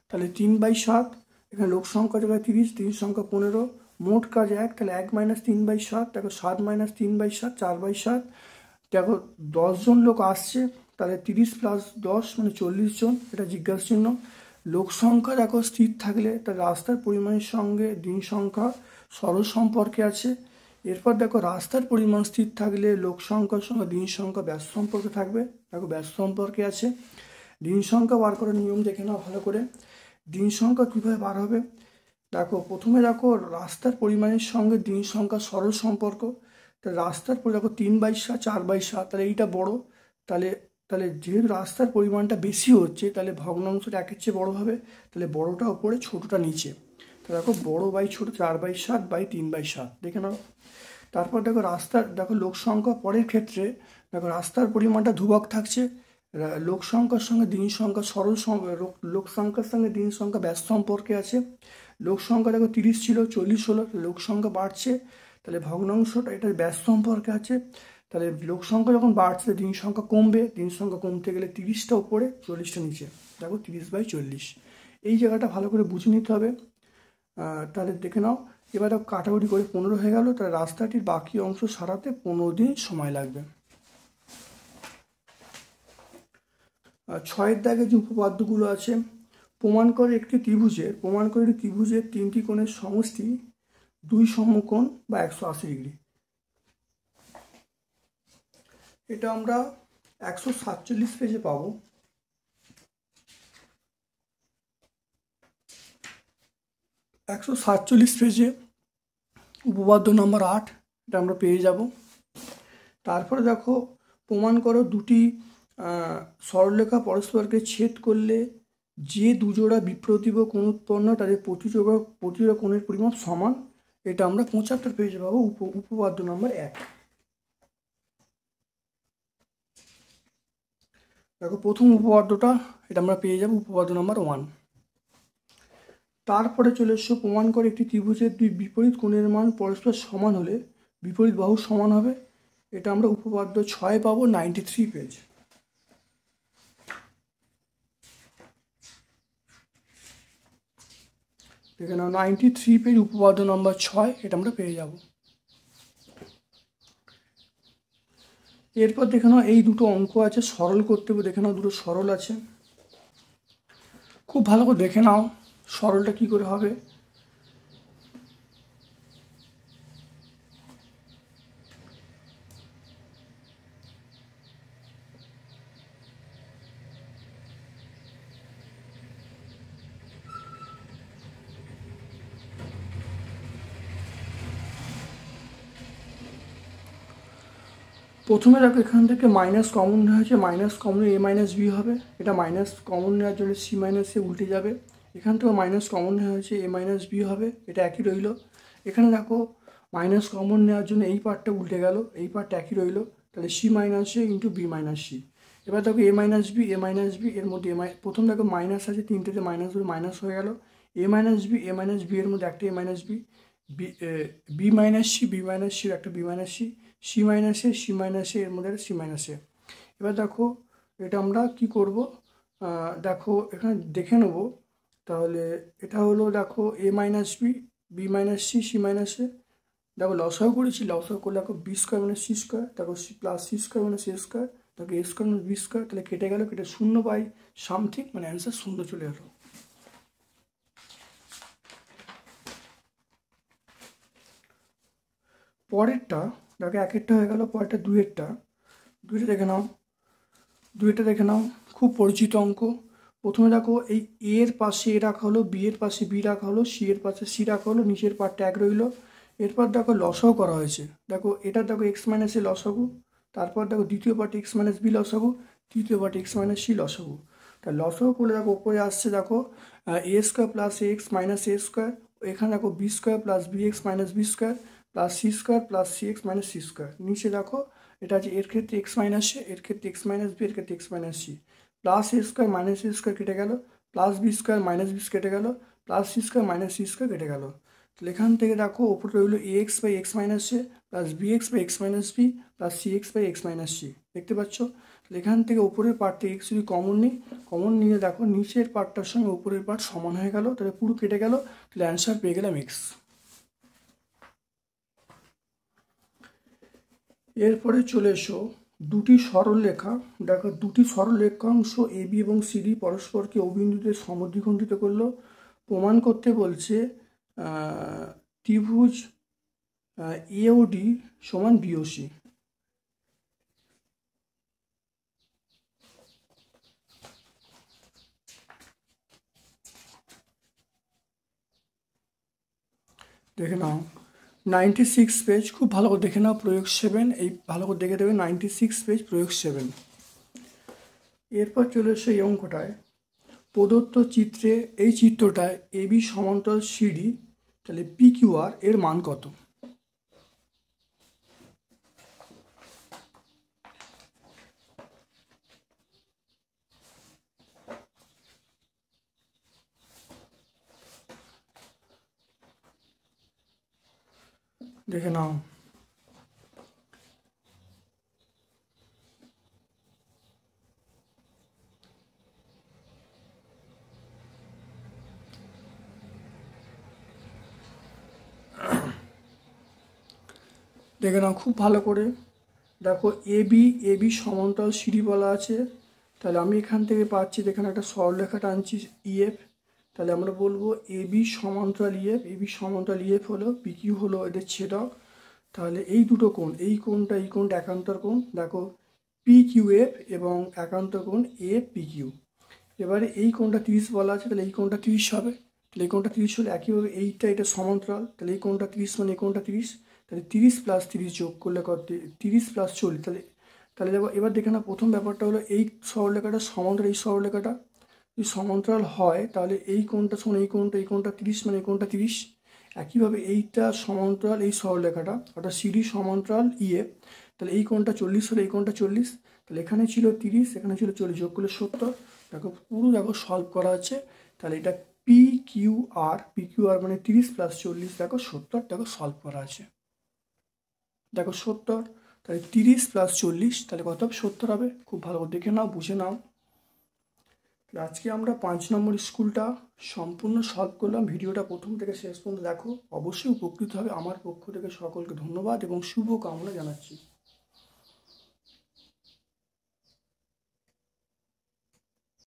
তাহলে 3/7। এখানে লোক সংখ্যা জায়গায় 30, দিন সংখ্যা 15। মোট কাজ 1, তাহলে 1 - 3/7। দেখো 7 - 3/7 4/7। দেখো 10 জন লোক আসছে, তাহলে 30 + 10 মানে 40 জন, এটা জিজ্ঞাসা চিহ্ন। লোক সংখ্যা দেখো স্থির থাকলে তার রাস্তার পরিমাণের সঙ্গে দিন সংখ্যা সরল সম্পর্কে আছে। এরপর দেখো রাস্তার পরিমাণ স্থির থাকলে লোক সংখ্যার সঙ্গে দিন সংখ্যা ব্যাস সম্পর্কে থাকবে। দেখো ব্যাস সম্পর্কে আছে। দিন সংখ্যা বার করার নিয়ম দেখে নাও ভালো করে। দিন সংখ্যা কীভাবে বার হবে? দেখো প্রথমে দেখো রাস্তার পরিমাণের সঙ্গে দিন সংখ্যা সরল সম্পর্ক। তাহলে রাস্তার পর দেখো 3/7 4/7, তাহলে এইটা বড়। তাহলে তাহলে যেহেতু রাস্তার পরিমাণটা বেশি হচ্ছে, তাহলে ভগ্নাংশটা 1-এর চেয়ে বড় হবে। তাহলে বড়টা উপরে, ছোটটা নিচে। তো দেখো বড় বাই ছোট 4/7/3/7 দেখে নাও। তারপর দেখো দেখো লোক সংখ্যা পরের ক্ষেত্রে দেখো রাস্তার পরিমাণটা ধ্রুবক থাকছে। লোক সংখ্যার সঙ্গে দিন সংখ্যা লোক সংখ্যার সঙ্গে দিন সংখ্যা ব্যাস সম্পর্কে আছে। লোক সংখ্যা দেখো 30 ছিল, 40 হলো, লোক সংখ্যা বাড়ছে, তাহলে ভগ্নাংশটা এটা ব্যাস সম্পর্কে আছে। তাহলে লোক সংখ্যা যখন বাড়ছে দিন সংখ্যা কমবে, দিন সংখ্যা কমতে গেলে 30টা উপরে 40টা নিচে। দেখো 30/40। এই জায়গাটা ভালো করে বুঝে নিতে হবে। তাহলে দেখে নাও। এবার কাটাকুটি করে 15 হয়ে গেল, তাহলে রাস্তাটির বাকি অংশ সারাতে 15 দিন সময় লাগবে। 6-এর দাগে যে উপপাদ্যগুলো আছে, প্রমাণ করে একটি ত্রিভুজের 3টি কোণের সমষ্টি 2 সমকোণ বা 180 ডিগ্রি। এটা আমরা 147 পেজে পাবো। পেজে উপপাদ্য নম্বর 8 এটা আমরা পেয়ে যাব। তারপরে দেখো প্রমাণ করো দুটি সরলরেখা পরস্পরকে ছেদ করলে যে দুজোড়া বিপ্রতীব কোণ উৎপন্ন তাদের প্রতিজোড়া কোণের পরিমাপ সমান। এটা আমরা 75 পেজে পাবো, উপপাদ্য নম্বর 1। দেখো প্রথম উপপাদ্যটা এটা আমরা পেয়ে যাব উপপাদ্য নম্বর 1। তারপরে চলে এসো প্রমাণ করে একটি ত্রিভুজের 2 বিপরীত কোণের মান পরস্পর সমান হলে বিপরীত বাহু সমান হবে। এটা আমরা উপপাদ্য 6 পাবো, 93 পেজ। দেখে নাও 93 পেজ উপপাদ্য নম্বর 6, এটা আমরা পেয়ে যাব। এরপর দেখে নাও এই দুটো অঙ্ক আছে, সরল করতে হবে। দেখে নাও দুটো সরল আছে, খুব ভালো করে দেখে নাও সরলটা কি করে হবে। প্রথমে দেখো এখান থেকে মাইনাস কমন নেওয়া হয়েছে, মাইনাস কমন a - b হবে। এটা মাইনাস কমন নেওয়ার জন্য c - a উল্টে যাবে। এখান থেকে মাইনাস কমন নেওয়া হয়েছে a - b হবে, এটা একই রইল। এখানে দেখো মাইনাস কমন নেওয়ার জন্য এই পার্টটা উল্টে গেল, এই পার্টটা একই রইল, তাহলে c - a × b - c। এবার দেখো a - b এর মধ্যে প্রথম দেখো মাইনাস আছে, তিনটেতে মাইনাস ধরে মাইনাস হয়ে গেল। a - b এর মধ্যে একটা a - b, b - c এর একটা b - c, c - a এর মধ্যে একটা c - a। এবার দেখো এটা আমরা কি করব, দেখো এখানে দেখে নেব। তাহলে এটা হলো দেখো a - b, b - c, c - a। দেখো লসাগু করেছি, লসাগু করলে দেখো b² - c², দেখো +c² - c², দেখো a² - b², তাহলে কেটে গেল, কেটে 0/something মানে অ্যান্সার 0 চলে গেল। পরেরটা দেখো 1-এরটা হয়ে গেল, পরেরটা 2-এরটা দেখে নাও। খুব পরিচিত অঙ্ক। প্রথমে দেখো এই এর পাশে এ রাখা হলো, বি এর পাশে বি রাখা হলো, সি এর পাশে সি রাখা হলো, নিচের পার্টটা এক রইলো। এরপর দেখো লসাগু করা হয়েছে, দেখো এটা দেখো এক্স মাইনাস এ লসাগু, তারপর দেখো দ্বিতীয় পার্টে এক্স মাইনাস বি লসাগু, তৃতীয় পার্টে এক্স মাইনাস সি লসাগু। তা লসাগু করলে দেখো উপরে আসছে দেখো এ স্কোয়ার প্লাস এক্স মাইনাস এ স্কোয়ার, এখানে দেখো b square plus B x minus B square plus C square plus C x minus C square. নিচে দেখো এটা আছে এর ক্ষেত্রে এক্স মাইনাস এ, এর ক্ষেত্রে এক্স মাইনাস বি, এর ক্ষেত্রে এক্স মাইনাস সি, প্লাস এ স্কোয়ার মাইনাস এ স্কোয়ার কেটে গেল, plus B square minus B কেটে গেল, plus C square minus C square কেটে গেল। তাহলে এখান থেকে দেখো ওপরে রইল A X by X minus A plus B X by X minus B plus C X by X minus C, দেখতে পাচ্ছ? তাহলে এখান থেকে ওপরের পার্টটা এক্স যদি কমন নিই, কমন নিয়ে দেখো নিচের পার্টটার সঙ্গে উপরের পার্ট সমান হয়ে গেল, তাহলে পুরো কেটে গেল, তাহলে অ্যান্সার পেয়ে গেলাম এক্স। এরপরে চলে এসো দুটি সরলরেখা। দেখো দুটি সরলরেখাংশ এ বি এবং সিডি পরস্পরকে অবিন্দুতে সমদ্বিখণ্ডিত করলো। প্রমাণ করতে বলছে ত্রিভুজ এওডি সমান বিওসি। দেখে নাও 96 পেজ, খুব ভালো করে দেখে নাও প্রয়োগ 7, এই ভালো করে দেখে দেবে 96 পেজ প্রয়োগ 7। এরপর চলে এসে এই অঙ্কটায় প্রদত্ত চিত্রে, এই চিত্রটায় এ বি সমান্তরাল সিডি, তাহলে পি কিউ আর এর মান কত? দেখে নাও দেখে নাও খুব ভালো করে। দেখো এ বি সমান্তরাল সিডি বলা আছে, তাহলে আমি এখান থেকে পাচ্ছি, এখানে একটা সরলরেখা টানছি ইএফ, তাহলে আমরা বলবো এ বি সমান্তরাল ইএফ, এ বি সমান্তরাল ইএফ হলো, পি কিউ হলো এদের ছেদক। তাহলে এই দুটো কোণ, এই কোণটা একান্তর কোণ, দেখো পি কিউ এফ এবং একান্তর কোণ এ পি কিউ। এবারে এই কোণটা 30 বলা আছে, তাহলে এই কোণটা 30 হবে, তাহলে এই কোণটা 30 হলে একইভাবে এইটা এটা সমান্তরাল, তাহলে এই কোণটা 30 মানে এই কোণটা 30, তাহলে 30 প্লাস 30 যোগ করলে কত? 30 প্লাস 40। তাহলে তাহলে দেখো এবার দেখে না, প্রথম ব্যাপারটা হলো এই সরলরেখাটা সমান্তরাল, এই সরলরেখাটা যদি সমান্তরাল হয় তাহলে এই কোণটা সমান এই কোণটা, এই কোণটা 30 মানে এই কোণটা 30। একইভাবে এইটা সমান্তরাল এই সরলরেখাটা, অর্থাৎ সিডি সমান্তরাল ইএফ, তাহলে এই কোণটা 40 হলে এই কোণটা 40, তাহলে এখানে ছিল 30, এখানে ছিল 40, যোগ করলে 70। দেখো পুরো দেখো সলভ করা আছে, তাহলে এটা পি কিউ আর মানে 30 প্লাস 40 দেখো 70, দেখো সলভ করা আছে, দেখো 70, তাহলে 30 প্লাস 40 তাহলে কত হবে? 70 হবে। খুব ভালো করে দেখে নাও, বুঝে নাও। তাহলে আজকে আমরা 5 নম্বর স্কুলটা সম্পূর্ণ সলভ করলাম। ভিডিওটা প্রথম থেকে শেষ পর্যন্ত দেখো, অবশ্যই উপকৃত হবে। আমার পক্ষ থেকে সকলকে ধন্যবাদ এবং শুভ কামনা জানাচ্ছি।